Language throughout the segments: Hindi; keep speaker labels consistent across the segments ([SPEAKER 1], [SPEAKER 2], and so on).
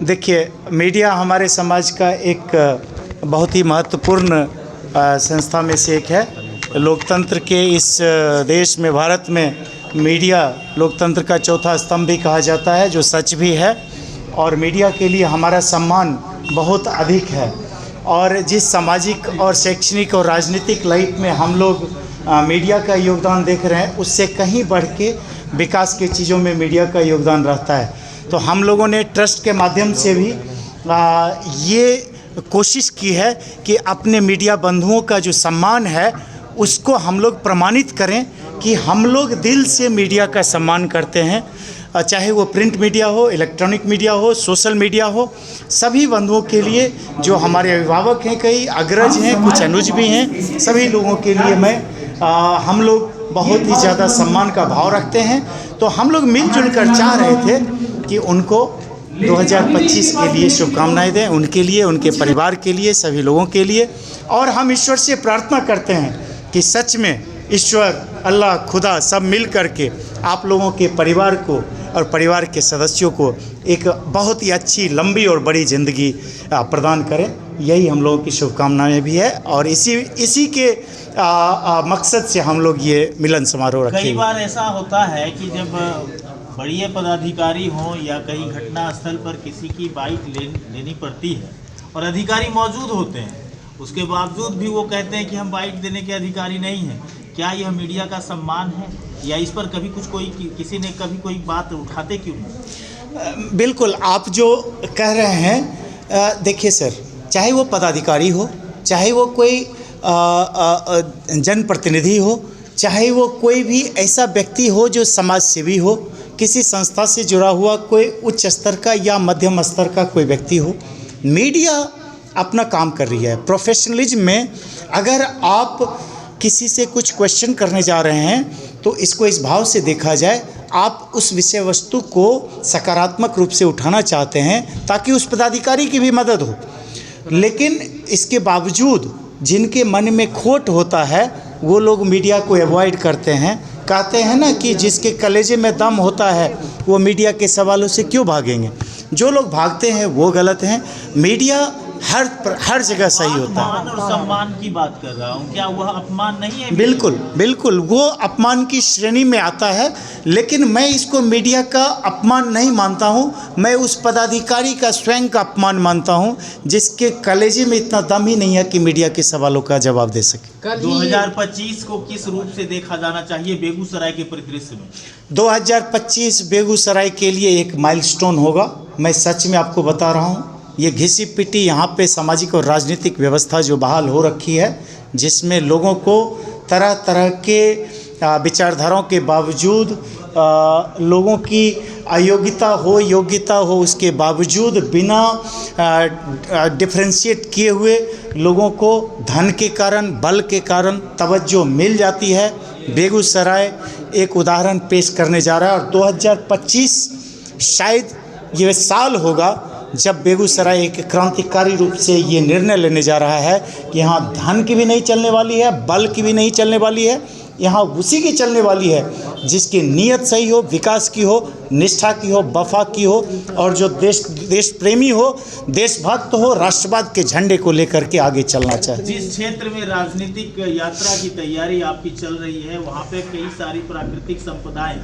[SPEAKER 1] देखिए, मीडिया हमारे समाज का एक बहुत ही महत्वपूर्ण संस्था में से एक है। लोकतंत्र के इस देश में, भारत में, मीडिया लोकतंत्र का चौथा स्तंभ भी कहा जाता है, जो सच भी है। और मीडिया के लिए हमारा सम्मान बहुत अधिक है। और जिस सामाजिक और शैक्षणिक और राजनीतिक लाइफ में हम लोग मीडिया का योगदान देख रहे हैं, उससे कहीं बढ़ के विकास की चीज़ों में मीडिया का योगदान रहता है। तो हम लोगों ने ट्रस्ट के माध्यम से भी ये कोशिश की है कि अपने मीडिया बंधुओं का जो सम्मान है उसको हम लोग प्रमाणित करें कि हम लोग दिल से मीडिया का सम्मान करते हैं। चाहे वो प्रिंट मीडिया हो, इलेक्ट्रॉनिक मीडिया हो, सोशल मीडिया हो, सभी बंधुओं के लिए, जो हमारे अभिभावक हैं, कई अग्रज हैं, कुछ अनुज भी हैं, सभी लोगों के लिए हम लोग बहुत ही ज़्यादा सम्मान का भाव रखते हैं। तो हम लोग मिलजुल कर चाह रहे थे कि उनको 2025 के लिए शुभकामनाएं दें, उनके लिए, उनके परिवार के लिए, सभी लोगों के लिए। और हम ईश्वर से प्रार्थना करते हैं कि सच में ईश्वर, अल्लाह, खुदा सब मिल कर के आप लोगों के परिवार को और परिवार के सदस्यों को एक बहुत ही अच्छी, लंबी और बड़ी ज़िंदगी प्रदान करें। यही हम लोगों की शुभकामनाएं भी है। और इसी के मकसद से हम लोग ये मिलन समारोह रखें।
[SPEAKER 2] कई बार ऐसा होता है कि जब बड़े पदाधिकारी हों या कहीं घटना स्थल पर किसी की बाइक लेनी पड़ती है और अधिकारी मौजूद होते हैं, उसके बावजूद भी वो कहते हैं कि हम बाइक देने के अधिकारी नहीं हैं। क्या यह मीडिया का सम्मान है, या इस पर कभी किसी ने कभी कोई बात उठाते क्यों नहीं?
[SPEAKER 1] बिल्कुल, आप जो कह रहे हैं, देखिए सर, चाहे वो पदाधिकारी हो, चाहे वो कोई जनप्रतिनिधि हो, चाहे वो कोई भी ऐसा व्यक्ति हो जो समाज सेवी हो, किसी संस्था से जुड़ा हुआ कोई उच्च स्तर का या मध्यम स्तर का कोई व्यक्ति हो, मीडिया अपना काम कर रही है। प्रोफेशनलिज्म में अगर आप किसी से कुछ क्वेश्चन करने जा रहे हैं तो इसको इस भाव से देखा जाए, आप उस विषय वस्तु को सकारात्मक रूप से उठाना चाहते हैं ताकि उस पदाधिकारी की भी मदद हो। लेकिन इसके बावजूद जिनके मन में खोट होता है वो लोग मीडिया को अवॉइड करते हैं। कहते हैं ना कि जिसके कलेजे में दम होता है वो मीडिया के सवालों से क्यों भागेंगे। जो लोग भागते हैं वो गलत हैं। मीडिया हर जगह सही होता है।
[SPEAKER 2] अपमान और सम्मान की बात कर रहा हूँ, क्या वह अपमान नहीं है?
[SPEAKER 1] बिल्कुल बिल्कुल, वो अपमान की श्रेणी में आता है। लेकिन मैं इसको मीडिया का अपमान नहीं मानता हूँ, मैं उस पदाधिकारी का स्वयं का अपमान मानता हूँ जिसके कलेजे में इतना दम ही नहीं है कि मीडिया के सवालों का जवाब दे सके।
[SPEAKER 2] 2025 को किस रूप से देखा जाना चाहिए बेगूसराय के परिदृश्य में?
[SPEAKER 1] 2025 बेगूसराय के लिए एक माइलस्टोन होगा। मैं सच में आपको बता रहा हूँ, ये घिसी पिटी यहाँ पे सामाजिक और राजनीतिक व्यवस्था जो बहाल हो रखी है, जिसमें लोगों को तरह तरह के विचारधाराओं के बावजूद, लोगों की अयोग्यता हो, योग्यता हो, उसके बावजूद बिना डिफरेंशिएट किए हुए लोगों को धन के कारण, बल के कारण तवज्जो मिल जाती है। बेगूसराय एक उदाहरण पेश करने जा रहा है। और 2025 शायद ये साल होगा जब बेगूसराय एक क्रांतिकारी रूप से ये निर्णय लेने जा रहा है कि यहाँ धन की भी नहीं चलने वाली है, बल की भी नहीं चलने वाली है, यहाँ उसी की चलने वाली है जिसकी नीयत सही हो, विकास की हो, निष्ठा की हो, वफा की हो, और जो देश प्रेमी हो, देशभक्त हो, राष्ट्रवाद के झंडे को लेकर के आगे चलना चाहिए।
[SPEAKER 2] जिस क्षेत्र में राजनीतिक यात्रा की तैयारी आपकी चल रही है, वहाँ पे कई सारी प्राकृतिक संपदाएं,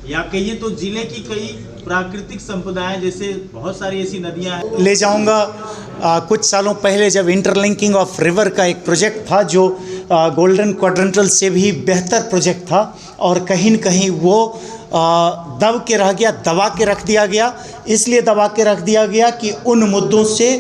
[SPEAKER 2] या कहिए तो जिले की कई प्राकृतिक संपदाएं, जैसे बहुत सारी ऐसी नदियां हैं।
[SPEAKER 1] ले जाऊंगा, कुछ सालों पहले जब इंटरलिंकिंग ऑफ रिवर का एक प्रोजेक्ट था जो गोल्डन क्वाड्रेंटल से भी बेहतर प्रोजेक्ट था, और कहीं न कहीं वो दबा के रख दिया गया। इसलिए दबा के रख दिया गया कि उन मुद्दों से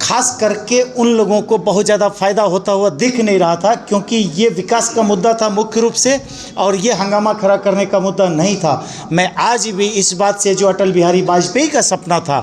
[SPEAKER 1] खास करके उन लोगों को बहुत ज़्यादा फ़ायदा होता हुआ दिख नहीं रहा था, क्योंकि ये विकास का मुद्दा था मुख्य रूप से, और ये हंगामा खड़ा करने का मुद्दा नहीं था। मैं आज भी इस बात से, जो अटल बिहारी वाजपेयी का सपना था,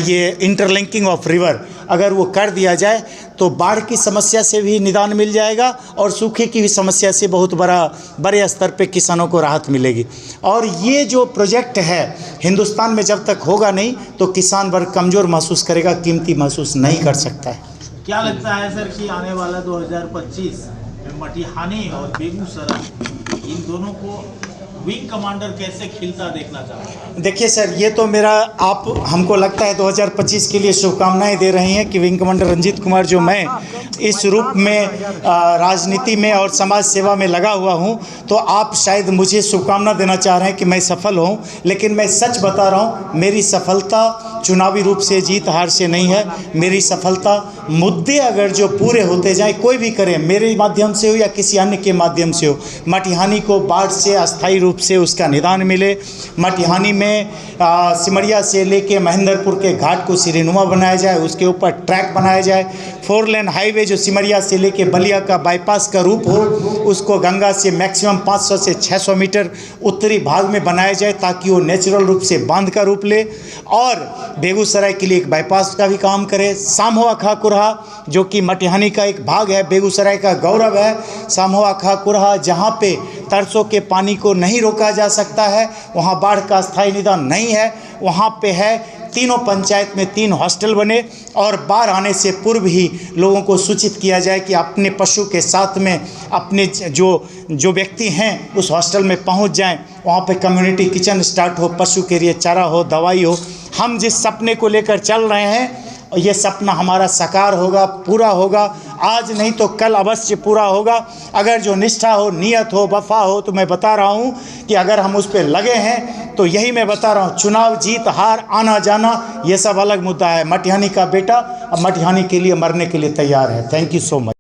[SPEAKER 1] ये इंटरलिंकिंग ऑफ रिवर, अगर वो कर दिया जाए तो बाढ़ की समस्या से भी निदान मिल जाएगा और सूखे की भी समस्या से बहुत बड़े स्तर पे किसानों को राहत मिलेगी। और ये जो प्रोजेक्ट है हिंदुस्तान में जब तक होगा नहीं तो किसान वर्ग कमज़ोर महसूस करेगा, कीमती महसूस नहीं कर सकता है।
[SPEAKER 2] क्या लगता है सर कि आने वाला 2025 में मटिहानी और बेगूसराय, इन दोनों को विंग कमांडर कैसे खिलता देखना चाहते हैं?
[SPEAKER 1] देखिए सर, ये तो मेरा, आप हमको लगता है 2025 के लिए शुभकामनाएं दे रही हैं कि विंग कमांडर रंजीत कुमार जो मैं इस रूप में राजनीति में और समाज सेवा में लगा हुआ हूं, तो आप शायद मुझे शुभकामना देना चाह रहे हैं कि मैं सफल हूं, लेकिन मैं सच बता रहा हूं, मेरी सफलता चुनावी रूप से जीत हार से नहीं है। मेरी सफलता मुद्दे अगर जो पूरे होते जाए, कोई भी करे, मेरे माध्यम से हो या किसी अन्य के माध्यम से हो, मटिहानी को बाढ़ से अस्थायी रूप से उसका निदान मिले, मटिहानी में सिमरिया से लेके महेंद्रपुर के घाट को सिरेनुमा बनाया जाए, उसके ऊपर ट्रैक बनाया जाए, 4 लेन हाईवे जो सिमरिया से लेके बलिया का बाईपास का रूप हो, उसको गंगा से मैक्सिमम 500 से 600 मीटर उत्तरी भाग में बनाया जाए ताकि वो नेचुरल रूप से बांध का रूप ले, और बेगूसराय के लिए एक बाईपास का भी काम करे। सामहो अखा कुरहा जो कि मटिहानी का एक भाग है, बेगूसराय का गौरव है, सामहो अखा कुरहा जहाँ पे तरसों के पानी को नहीं रोका जा सकता है, वहाँ बाढ़ का स्थायी निदान नहीं है, वहाँ पे है तीनों पंचायत में 3 हॉस्टल बने और बाढ़ आने से पूर्व ही लोगों को सूचित किया जाए कि अपने पशु के साथ में अपने जो व्यक्ति हैं उस हॉस्टल में पहुंच जाएं, वहाँ पे कम्युनिटी किचन स्टार्ट हो, पशु के लिए चारा हो, दवाई हो। हम जिस सपने को लेकर चल रहे हैं, ये सपना हमारा साकार होगा, पूरा होगा, आज नहीं तो कल अवश्य पूरा होगा। अगर जो निष्ठा हो, नियत हो, वफा हो, तो मैं बता रहा हूँ कि अगर हम उस पर लगे हैं तो यही मैं बता रहा हूँ, चुनाव जीत हार आना जाना ये सब अलग मुद्दा है। मटिहानी का बेटा अब मटिहानी के लिए मरने के लिए तैयार है। Thank you so much.